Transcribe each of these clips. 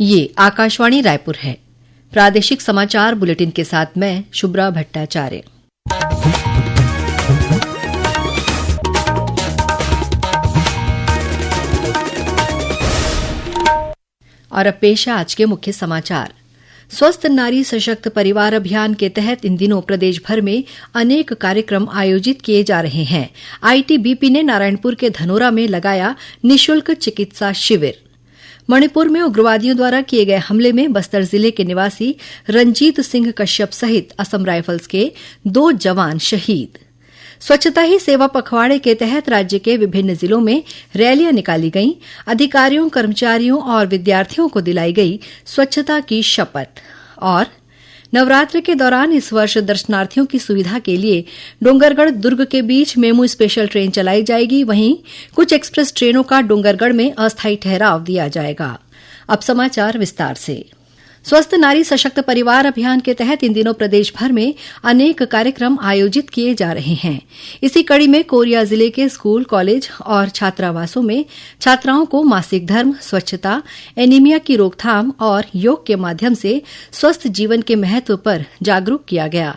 ये आकाशवाणी रायपुर है। प्रादेशिक समाचार बुलेटिन के साथ मैं शुभ्रा भट्टाचार्य। और अब पेश है आज के मुख्य समाचार। स्वस्थ नारी सशक्त परिवार अभियान के तहत इन दिनों प्रदेश भर में अनेक कार्यक्रम आयोजित किए जा रहे हैं। आईटीबीपी ने नारायणपुर के धनोरा में लगाया निःशुल्क चिकित्सा शिविर। मणिपुर में उग्रवादियों द्वारा किए गए हमले में बस्तर जिले के निवासी रंजीत सिंह कश्यप सहित असम राइफल्स के 2 जवान शहीद। स्वच्छता ही सेवा पखवाड़े के तहत राज्य के विभिन्न जिलों में रैलियां निकाली गईं। अधिकारियों, कर्मचारियों और विद्यार्थियों को दिलाई गई स्वच्छता की शपथ। और नवरात्र के दौरान इस वर्ष दर्शनार्थियों की सुविधा के लिए डोंगरगढ़ दुर्ग के बीच मेमू स्पेशल ट्रेन चलाई जाएगी। वहीं कुछ एक्सप्रेस ट्रेनों का डोंगरगढ़ में अस्थायी ठहराव दिया जाएगा। अब समाचार विस्तार से। स्वस्थ नारी सशक्त परिवार अभियान के तहत इन दिनों प्रदेश भर में अनेक कार्यक्रम आयोजित किए जा रहे हैं। इसी कड़ी में कोरिया जिले के स्कूल, कॉलेज और छात्रावासों में छात्राओं को मासिक धर्म, स्वच्छता, एनीमिया की रोकथाम और योग के माध्यम से स्वस्थ जीवन के महत्व पर जागरूक किया गया।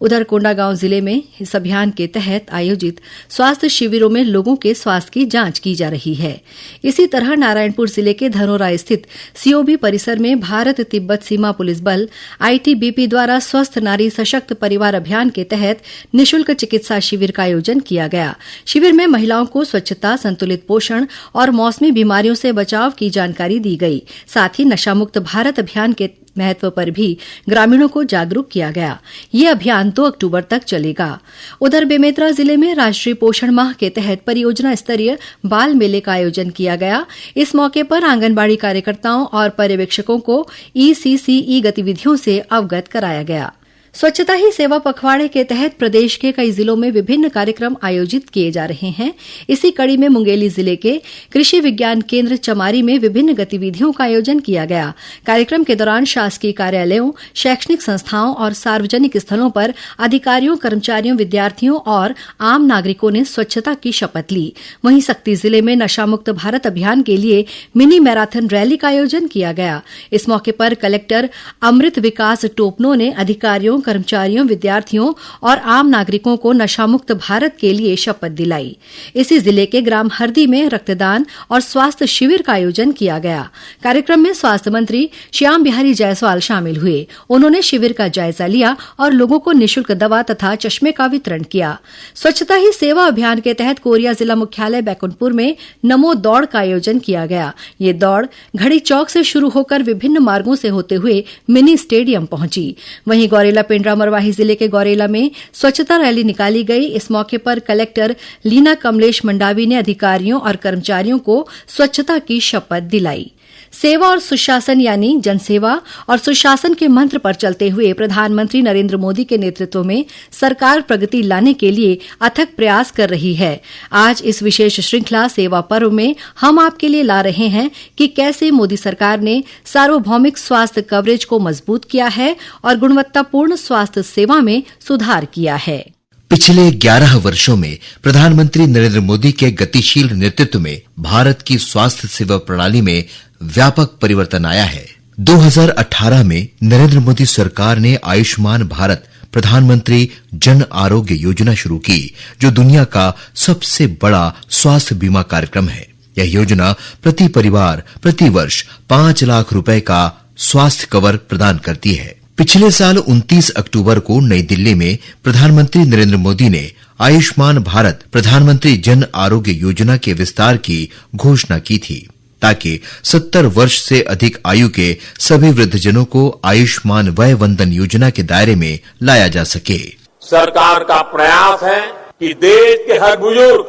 उधर कोंडागांव जिले में इस अभियान के तहत आयोजित स्वास्थ्य शिविरों में लोगों के स्वास्थ्य की जांच की जा रही है। इसी तरह नारायणपुर जिले के धनोरा स्थित सीओबी परिसर में भारत तिब्बत सीमा पुलिस बल आईटीबीपी द्वारा स्वस्थ नारी सशक्त परिवार अभियान के तहत निःशुल्क चिकित्सा शिविर का आयोजन किया गया। शिविर में महिलाओं को स्वच्छता, संतुलित पोषण और मौसमी बीमारियों से बचाव की जानकारी दी गई। साथ ही नशामुक्त भारत अभियान के महत्व पर भी ग्रामीणों को जागरूक किया गया। ये अभियान 2 अक्टूबर तक चलेगा। उधर बेमेतरा जिले में राष्ट्रीय पोषण माह के तहत परियोजना स्तरीय बाल मेले का आयोजन किया गया। इस मौके पर आंगनबाड़ी कार्यकर्ताओं और पर्यवेक्षकों को ईसीसीई गतिविधियों से अवगत कराया गया। स्वच्छता ही सेवा पखवाड़े के तहत प्रदेश के कई जिलों में विभिन्न कार्यक्रम आयोजित किए जा रहे हैं। इसी कड़ी में मुंगेली जिले के कृषि विज्ञान केंद्र चमारी में विभिन्न गतिविधियों का आयोजन किया गया। कार्यक्रम के दौरान शासकीय कार्यालयों, शैक्षणिक संस्थाओं और सार्वजनिक स्थलों पर अधिकारियों, कर्मचारियों, विद्यार्थियों और आम नागरिकों ने स्वच्छता की शपथ ली। वहीं सक्ती जिले में नशामुक्त भारत अभियान के लिए मिनी मैराथन रैली का आयोजन किया गया। इस मौके पर कलेक्टर अमृत विकास टोपनो ने अधिकारियों, कर्मचारियों, विद्यार्थियों और आम नागरिकों को नशामुक्त भारत के लिए शपथ दिलाई। इसी जिले के ग्राम हरदी में रक्तदान और स्वास्थ्य शिविर का आयोजन किया गया। कार्यक्रम में स्वास्थ्य मंत्री श्याम बिहारी जायसवाल शामिल हुए। उन्होंने शिविर का जायजा लिया और लोगों को निःशुल्क दवा तथा चश्मे का वितरण किया। स्वच्छता ही सेवा अभियान के तहत कोरिया जिला मुख्यालय बैकुंठपुर में नमो दौड़ का आयोजन किया गया। ये दौड़ घड़ी चौक से शुरू होकर विभिन्न मार्गों से होते हुए मिनी स्टेडियम पहुंची। वहीं गौरेला पेंड्रा मरवाही जिले के गौरेला में स्वच्छता रैली निकाली गई। इस मौके पर कलेक्टर लीना कमलेश मंडावी ने अधिकारियों और कर्मचारियों को स्वच्छता की शपथ दिलाई। सेवा और सुशासन यानी जनसेवा और सुशासन के मंत्र पर चलते हुए प्रधानमंत्री नरेंद्र मोदी के नेतृत्व में सरकार प्रगति लाने के लिए अथक प्रयास कर रही है। आज इस विशेष श्रृंखला सेवा पर्व में हम आपके लिए ला रहे हैं कि कैसे मोदी सरकार ने सार्वभौमिक स्वास्थ्य कवरेज को मजबूत किया है और गुणवत्तापूर्ण स्वास्थ्य सेवा में सुधार किया है। पिछले 11 वर्षों में प्रधानमंत्री नरेंद्र मोदी के गतिशील नेतृत्व में भारत की स्वास्थ्य सेवा प्रणाली में व्यापक परिवर्तन आया है। 2018 में नरेंद्र मोदी सरकार ने आयुष्मान भारत प्रधानमंत्री जन आरोग्य योजना शुरू की, जो दुनिया का सबसे बड़ा स्वास्थ्य बीमा कार्यक्रम है। यह योजना प्रति परिवार प्रति वर्ष 5 लाख रुपए का स्वास्थ्य कवर प्रदान करती है। पिछले साल 29 अक्टूबर को नई दिल्ली में प्रधानमंत्री नरेंद्र मोदी ने आयुष्मान भारत प्रधानमंत्री जन आरोग्य योजना के विस्तार की घोषणा की थी, ताकि 70 वर्ष से अधिक आयु के सभी वृद्धजनों को आयुष्मान वय वंदन योजना के दायरे में लाया जा सके। सरकार का प्रयास है कि देश के हर बुजुर्ग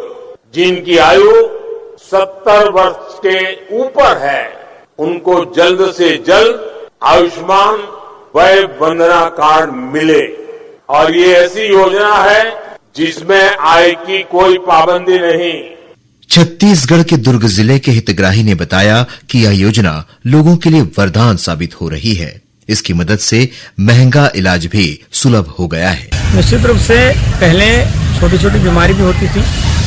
जिनकी आयु 70 वर्ष के ऊपर है, उनको जल्द से जल्द आयुष्मान वय वंदना कार्ड मिले। और ये ऐसी योजना है जिसमें आय की कोई पाबंदी नहीं। छत्तीसगढ़ के दुर्ग जिले के हितग्राही ने बताया कि यह योजना लोगों के लिए वरदान साबित हो रही है। इसकी मदद से महंगा इलाज भी सुलभ हो गया है। निश्चित रूप से पहले छोटी छोटी बीमारी भी होती थी,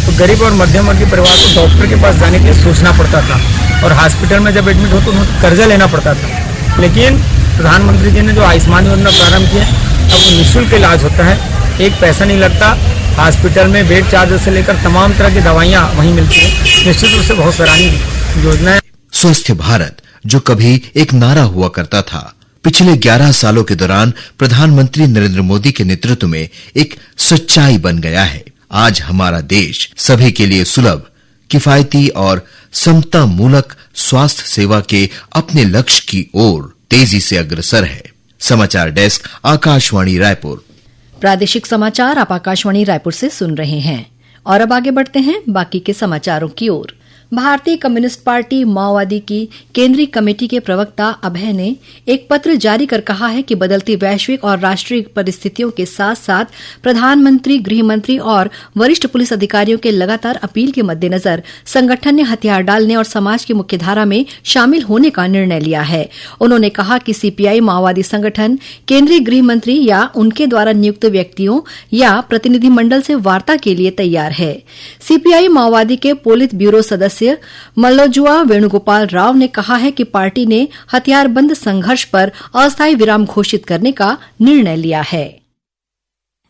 तो गरीब और मध्यम वर्गीय परिवार को डॉक्टर के पास जाने के लिए सोचना पड़ता था और हॉस्पिटल में जब एडमिट हो तो उन्हें कर्जा लेना पड़ता था। लेकिन प्रधानमंत्री जी ने जो आयुष्मान योजना प्रारंभ की है, अब वो निःशुल्क इलाज होता है, एक पैसा नहीं लगता। हॉस्पिटल में बेड चार्ज से लेकर तमाम तरह की दवाइयाँ वहीं मिलती है। निश्चित रूप से बहुत सराहनीय योजना है। स्वस्थ भारत जो कभी एक नारा हुआ करता था, पिछले 11 सालों के दौरान प्रधानमंत्री नरेंद्र मोदी के नेतृत्व में एक सच्चाई बन गया है। आज हमारा देश सभी के लिए सुलभ, किफायती और समता मूलक स्वास्थ्य सेवा के अपने लक्ष्य की ओर तेजी से अग्रसर है। समाचार डेस्क, आकाशवाणी रायपुर। प्रादेशिक समाचार आप आकाशवाणी रायपुर से सुन रहे हैं और अब आगे बढ़ते हैं बाकी के समाचारों की ओर। भारतीय कम्युनिस्ट पार्टी माओवादी की केंद्रीय कमेटी के प्रवक्ता अभय ने एक पत्र जारी कर कहा है कि बदलती वैश्विक और राष्ट्रीय परिस्थितियों के साथ साथ प्रधानमंत्री, गृह मंत्री और वरिष्ठ पुलिस अधिकारियों के लगातार अपील के मद्देनजर संगठन ने हथियार डालने और समाज की मुख्यधारा में शामिल होने का निर्णय लिया है। उन्होंने कहा कि सीपीआई माओवादी संगठन केंद्रीय गृह मंत्री या उनके द्वारा नियुक्त व्यक्तियों या प्रतिनिधिमंडल से वार्ता के लिए तैयार है। सीपीआई माओवादी के पोलित ब्यूरो सदस्य मल्लोजुआ वेणुगोपाल राव ने कहा है कि पार्टी ने हथियारबंद संघर्ष पर अस्थायी विराम घोषित करने का निर्णय लिया है।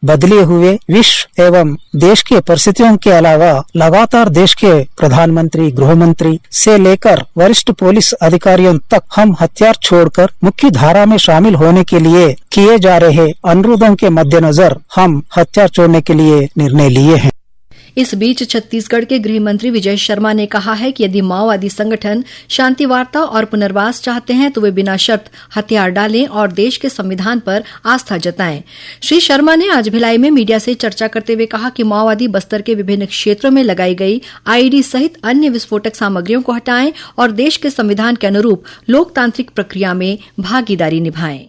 बदले हुए विश्व एवं देश के परिस्थितियों के अलावा लगातार देश के प्रधानमंत्री, गृह मंत्री से लेकर वरिष्ठ पुलिस अधिकारियों तक हम हथियार छोड़कर मुख्य धारा में शामिल होने के लिए किए जा रहे अनुरोधों के मद्देनजर हम हथियार छोड़ने के लिए निर्णय लिए हैं। इस बीच छत्तीसगढ़ के गृह मंत्री विजय शर्मा ने कहा है कि यदि माओवादी संगठन शांति वार्ता और पुनर्वास चाहते हैं तो वे बिना शर्त हथियार डालें और देश के संविधान पर आस्था जताएं। श्री शर्मा ने आज भिलाई में मीडिया से चर्चा करते हुए कहा कि माओवादी बस्तर के विभिन्न क्षेत्रों में लगाई गई आईईडी सहित अन्य विस्फोटक सामग्रियों को हटाएं और देश के संविधान के अनुरूप लोकतांत्रिक प्रक्रिया में भागीदारी निभाएं।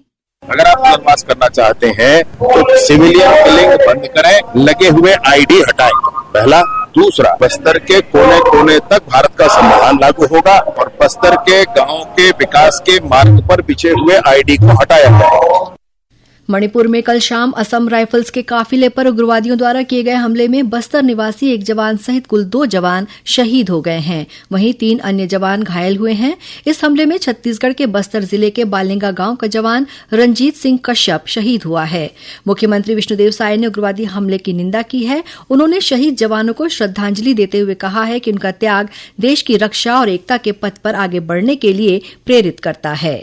अगर आप पुनर्वास करना चाहते हैं तो सिविलियन किलिंग बंद करें, लगे हुए आईडी हटाएं। पहला। दूसरा, बस्तर के कोने कोने तक भारत का संविधान लागू होगा और बस्तर के गांव के विकास के मार्ग पर बिछे हुए आईडी को हटाया जाएगा। मणिपुर में कल शाम असम राइफल्स के काफिले पर उग्रवादियों द्वारा किए गए हमले में बस्तर निवासी एक जवान सहित कुल 2 जवान शहीद हो गए हैं, वहीं 3 अन्य जवान घायल हुए हैं। इस हमले में छत्तीसगढ़ के बस्तर जिले के बालिंगा गांव का जवान रंजीत सिंह कश्यप शहीद हुआ है। मुख्यमंत्री विष्णुदेव साय ने उग्रवादी हमले की निंदा की है। उन्होंने शहीद जवानों को श्रद्धांजलि देते हुए कहा है कि उनका त्याग देश की रक्षा और एकता के पथ पर आगे बढ़ने के लिए प्रेरित करता है।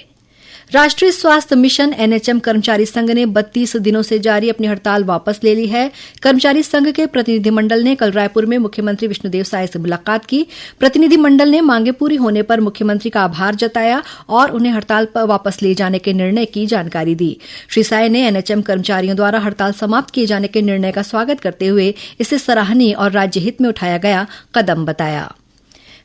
राष्ट्रीय स्वास्थ्य मिशन एनएचएम कर्मचारी संघ ने 32 दिनों से जारी अपनी हड़ताल वापस ले ली है। कर्मचारी संघ के प्रतिनिधिमंडल ने कल रायपुर में मुख्यमंत्री विष्णुदेव साय से मुलाकात की। प्रतिनिधिमंडल ने मांगे पूरी होने पर मुख्यमंत्री का आभार जताया और उन्हें हड़ताल पर वापस ले जाने के निर्णय की जानकारी दी। श्री साय ने एनएचएम कर्मचारियों द्वारा हड़ताल समाप्त किए जाने के निर्णय का स्वागत करते हुए इसे सराहनीय और राज्य हित में उठाया गया कदम बताया।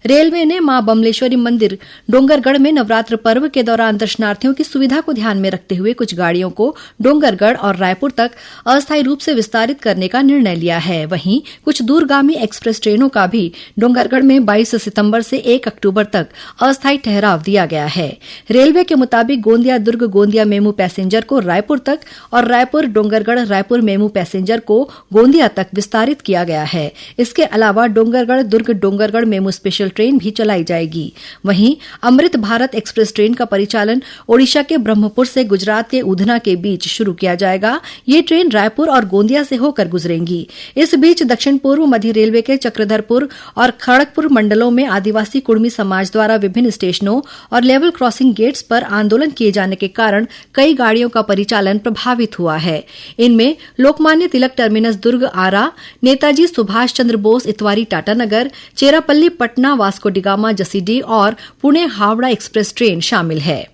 रेलवे ने मां बमलेश्वरी मंदिर डोंगरगढ़ में नवरात्र पर्व के दौरान दर्शनार्थियों की सुविधा को ध्यान में रखते हुए कुछ गाड़ियों को डोंगरगढ़ और रायपुर तक अस्थायी रूप से विस्तारित करने का निर्णय लिया है। वहीं कुछ दूरगामी एक्सप्रेस ट्रेनों का भी डोंगरगढ़ में 22 सितंबर से 1 अक्टूबर तक अस्थायी ठहराव दिया गया है। रेलवे के मुताबिक गोंदिया दुर्ग गोंदिया मेमू पैसेंजर को रायपुर तक और रायपुर डोंगरगढ़ रायपुर मेमू पैसेंजर को गोंदिया तक विस्तारित किया गया है। इसके अलावा डोंगरगढ़ दुर्ग डोंगरगढ़ मेमू स्पेशल ट्रेन भी चलाई जाएगी। वहीं अमृत भारत एक्सप्रेस ट्रेन का परिचालन ओडिशा के ब्रह्मपुर से गुजरात के उधना के बीच शुरू किया जाएगा। ये ट्रेन रायपुर और गोंदिया से होकर गुजरेंगी। इस बीच दक्षिण पूर्व मध्य रेलवे के चक्रधरपुर और खड़गपुर मंडलों में आदिवासी कुड़मी समाज द्वारा विभिन्न स्टेशनों और लेवल क्रॉसिंग गेट्स पर आंदोलन किए जाने के कारण कई गाड़ियों का परिचालन प्रभावित हुआ है। इनमें लोकमान्य तिलक टर्मिनस दुर्ग आरा, नेताजी सुभाष चंद्र बोस इतवारी टाटानगर, चेरापल्ली पटना वास्को डिगामा जसीडीह और पुणे हावड़ा एक्सप्रेस ट्रेन शामिल है।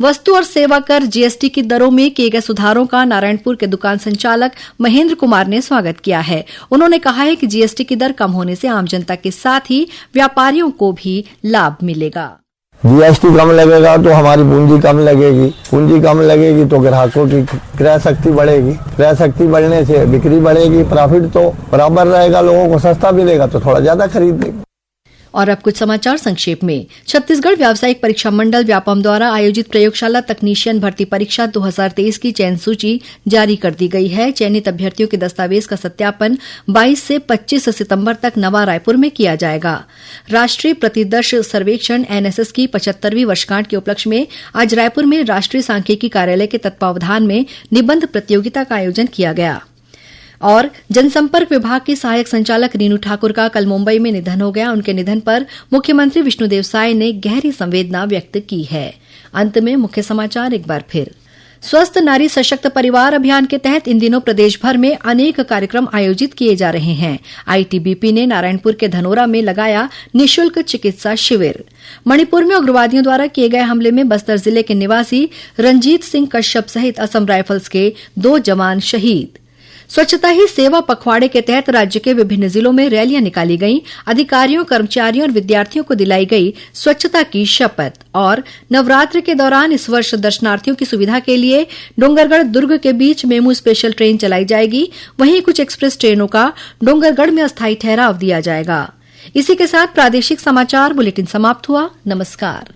वस्तु और सेवा कर जीएसटी की दरों में किए गए सुधारों का नारायणपुर के दुकान संचालक महेंद्र कुमार ने स्वागत किया है। उन्होंने कहा है कि जीएसटी की दर कम होने से आम जनता के साथ ही व्यापारियों को भी लाभ मिलेगा। जीएसटी कम लगेगा तो हमारी पूंजी कम लगेगी, पूंजी कम लगेगी तो ग्राहकों की क्रय शक्ति बढ़ेगी, क्रय शक्ति बढ़ने से बिक्री बढ़ेगी, प्रॉफिट तो बराबर रहेगा, लोगों को सस्ता मिलेगा तो थोड़ा ज्यादा खरीदेंगे। और अब कुछ समाचार संक्षेप में। छत्तीसगढ़ व्यावसायिक परीक्षा मंडल व्यापम द्वारा आयोजित प्रयोगशाला तकनीशियन भर्ती परीक्षा 2023 की चयन सूची जारी कर दी गई है। चयनित अभ्यर्थियों के दस्तावेज का सत्यापन 22 से 25 सितंबर तक नवा रायपुर में किया जाएगा। राष्ट्रीय प्रतिदर्श सर्वेक्षण एनएसएस की 75वीं वर्षगांठ के उपलक्ष्य में आज रायपुर में राष्ट्रीय सांख्यिकी कार्यालय के तत्वावधान में निबंध प्रतियोगिता का आयोजन किया गया। और जनसंपर्क विभाग की सहायक संचालक रीनू ठाकुर का कल मुंबई में निधन हो गया। उनके निधन पर मुख्यमंत्री विष्णुदेव साय ने गहरी संवेदना व्यक्त की है। अंत में मुख्य समाचार एक बार फिर। स्वस्थ नारी सशक्त परिवार अभियान के तहत इन दिनों प्रदेश भर में अनेक कार्यक्रम आयोजित किए जा रहे हैं। आईटीबीपी ने नारायणपुर के धनोरा में लगाया निःशुल्क चिकित्सा शिविर। मणिपुर में उग्रवादियों द्वारा किए गए हमले में बस्तर जिले के निवासी रंजीत सिंह कश्यप सहित असम राइफल्स के 2 जवान शहीद। स्वच्छता ही सेवा पखवाड़े के तहत राज्य के विभिन्न जिलों में रैलियां निकाली गईं। अधिकारियों, कर्मचारियों और विद्यार्थियों को दिलाई गई स्वच्छता की शपथ। और नवरात्र के दौरान इस वर्ष दर्शनार्थियों की सुविधा के लिए डोंगरगढ़ दुर्ग के बीच मेमू स्पेशल ट्रेन चलाई जाएगी। वहीं कुछ एक्सप्रेस ट्रेनों का डोंगरगढ़ में अस्थायी ठहराव दिया जाएगा। इसी के साथ प्रादेशिक समाचार बुलेटिन समाप्त हुआ। नमस्कार।